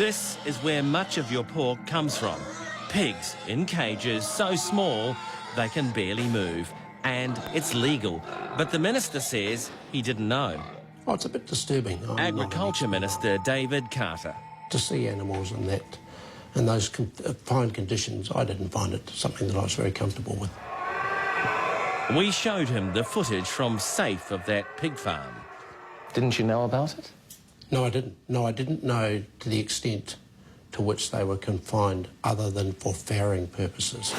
This is where much of your pork comes from. Pigs in cages so small they can barely move. And it's legal. But the minister says he didn't know. Oh, it's a bit disturbing. Agriculture Minister David Carter. To see animals in those fine conditions, I didn't find it something that I was very comfortable with. We showed him the footage from Safe of that pig farm. Didn't you know about it? No, I didn't. No, I didn't know to the extent to which they were confined other than for farrowing purposes.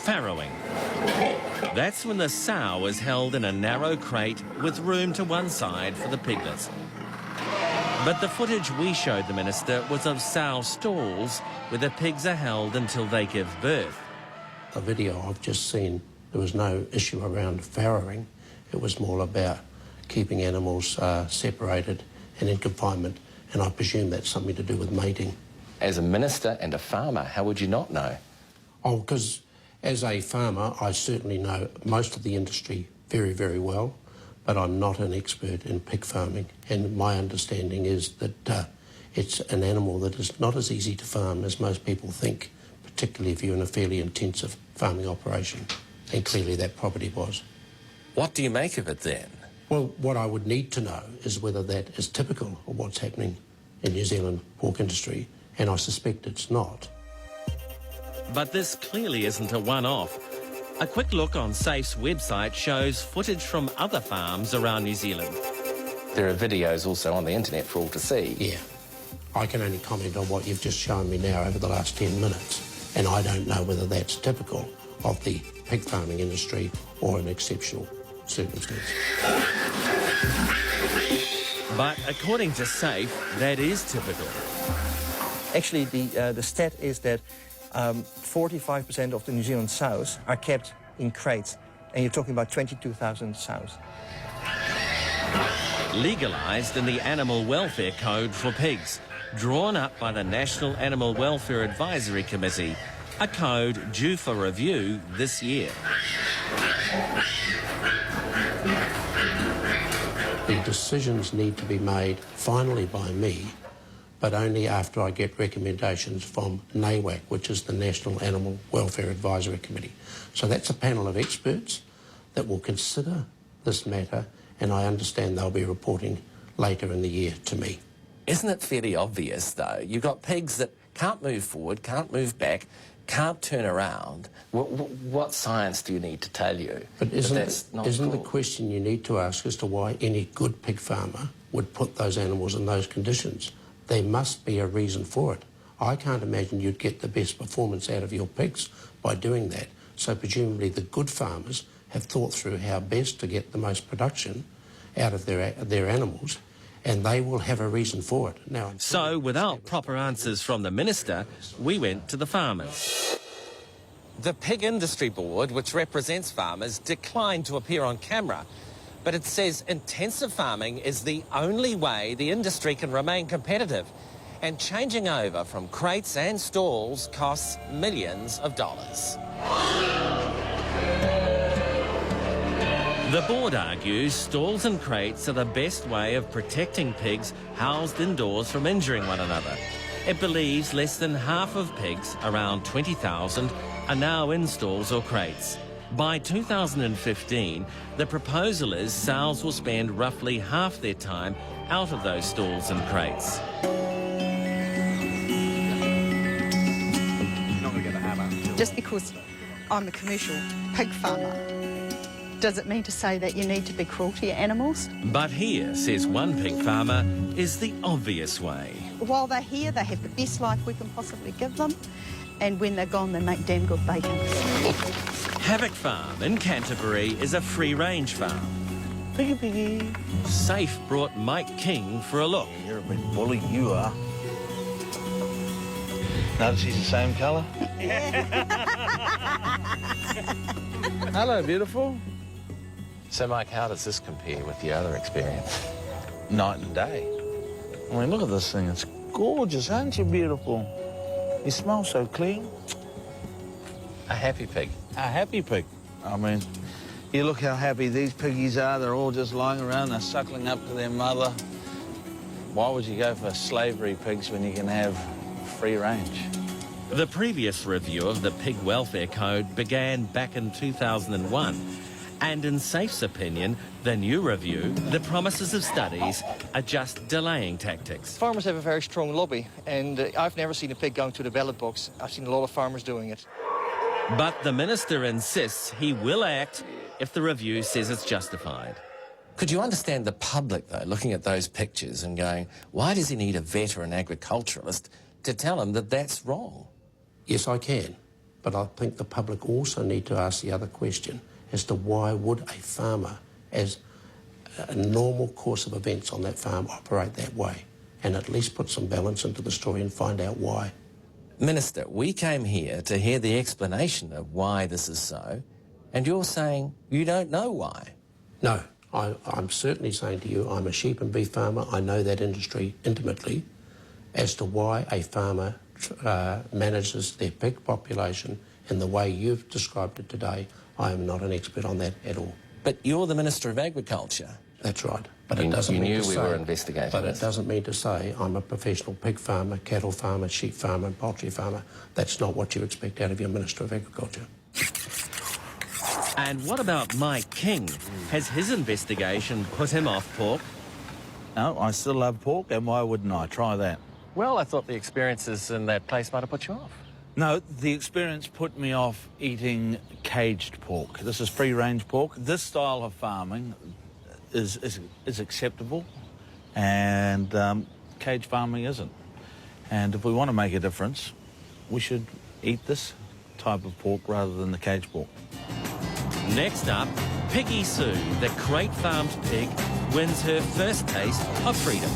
Farrowing. That's when the sow is held in a narrow crate with room to one side for the piglets. But the footage we showed the minister was of sow stalls where the pigs are held until they give birth. The video I've just seen, there was no issue around farrowing. It was more about keeping animals separated and in confinement, and I presume that's something to do with mating. As a minister and a farmer, how would you not know? Oh, because as a farmer, I certainly know most of the industry very, very well, but I'm not an expert in pig farming, and my understanding is that it's an animal that is not as easy to farm as most people think, particularly if you're in a fairly intensive farming operation, and clearly that property was. What do you make of it then? Well, what I would need to know is whether that is typical of what's happening in New Zealand pork industry, and I suspect it's not. But this clearly isn't a one-off. A quick look on Safe's website shows footage from other farms around New Zealand. There are videos also on the internet for all to see. Yeah. I can only comment on what you've just shown me now over the last 10 minutes, and I don't know whether that's typical of the pig farming industry or an exceptional circumstance. But according to Safe, that is typical. Actually, the stat is that 45% of the New Zealand sows are kept in crates, and you're talking about 22,000 sows. Legalised in the Animal Welfare Code for pigs, drawn up by the National Animal Welfare Advisory Committee, a code due for review this year. The decisions need to be made finally by me, but only after I get recommendations from NAWAC, which is the National Animal Welfare Advisory Committee. So that's a panel of experts that will consider this matter, and I understand they'll be reporting later in the year to me. Isn't it fairly obvious, though? You've got pigs that can't move forward, can't move back, can't turn around. What science do you need to tell you? But isn't the question you need to ask as to why any good pig farmer would put those animals in those conditions? There must be a reason for it. I can't imagine you'd get the best performance out of your pigs by doing that. So presumably the good farmers have thought through how best to get the most production out of their animals, and they will have a reason for it. Now, So, without proper answers from the minister, we went to the farmers. The Pig Industry Board, which represents farmers, declined to appear on camera, but it says intensive farming is the only way the industry can remain competitive, and changing over from crates and stalls costs millions of dollars. The board argues stalls and crates are the best way of protecting pigs housed indoors from injuring one another. It believes less than half of pigs, around 20,000, are now in stalls or crates. By 2015, the proposal is sows will spend roughly half their time out of those stalls and crates. Just because I'm a commercial pig farmer, does it mean to say that you need to be cruel to your animals? But here, says one pig farmer, is the obvious way. While they're here, they have the best life we can possibly give them, and when they're gone, they make damn good bacon. Havoc Farm in Canterbury is a free-range farm. Piggy, piggy. Safe brought Mike King for a look. You're a big bully, you are. Notice he's the same colour? Hello, beautiful. So, Mike, how does this compare with your other experience? Night and day. I mean, look at this thing. It's gorgeous, aren't you, beautiful? You smell so clean. A happy pig. A happy pig. I mean, you look how happy these piggies are. They're all just lying around. They're suckling up to their mother. Why would you go for slavery pigs when you can have free range? The previous review of the Pig Welfare Code began back in 2001. And in SAFE's opinion, the new review, the promises of studies, are just delaying tactics. Farmers have a very strong lobby, and I've never seen a pig going to the ballot box. I've seen a lot of farmers doing it. But the minister insists he will act if the review says it's justified. Could you understand the public, though, looking at those pictures and going, why does he need a vet or an agriculturalist to tell him that that's wrong? Yes, I can. But I think the public also need to ask the other question as to why would a farmer, as a normal course of events on that farm, operate that way, and at least put some balance into the story and find out why. Minister, we came here to hear the explanation of why this is so, and you're saying you don't know why. No, I'm certainly saying to you, I'm a sheep and beef farmer. I know that industry intimately. As to why a farmer manages their pig population in the way you've described it today, I am not an expert on that at all. But you're the Minister of Agriculture. That's right. But it doesn't mean to say... You knew we were investigating But this. it doesn't mean to say I'm a professional pig farmer, cattle farmer, sheep farmer and poultry farmer. That's not what you expect out of your Minister of Agriculture. And what about Mike King? Has his investigation put him off pork? No, I still love pork, and why wouldn't I? Try that. Well, I thought the experiences in that place might have put you off. No, the experience put me off eating caged pork. This is free-range pork. This style of farming is acceptable, and cage farming isn't. And if we want to make a difference, we should eat this type of pork rather than the cage pork. Next up, Piggy Sue, the crate farmed pig, wins her first taste of freedom.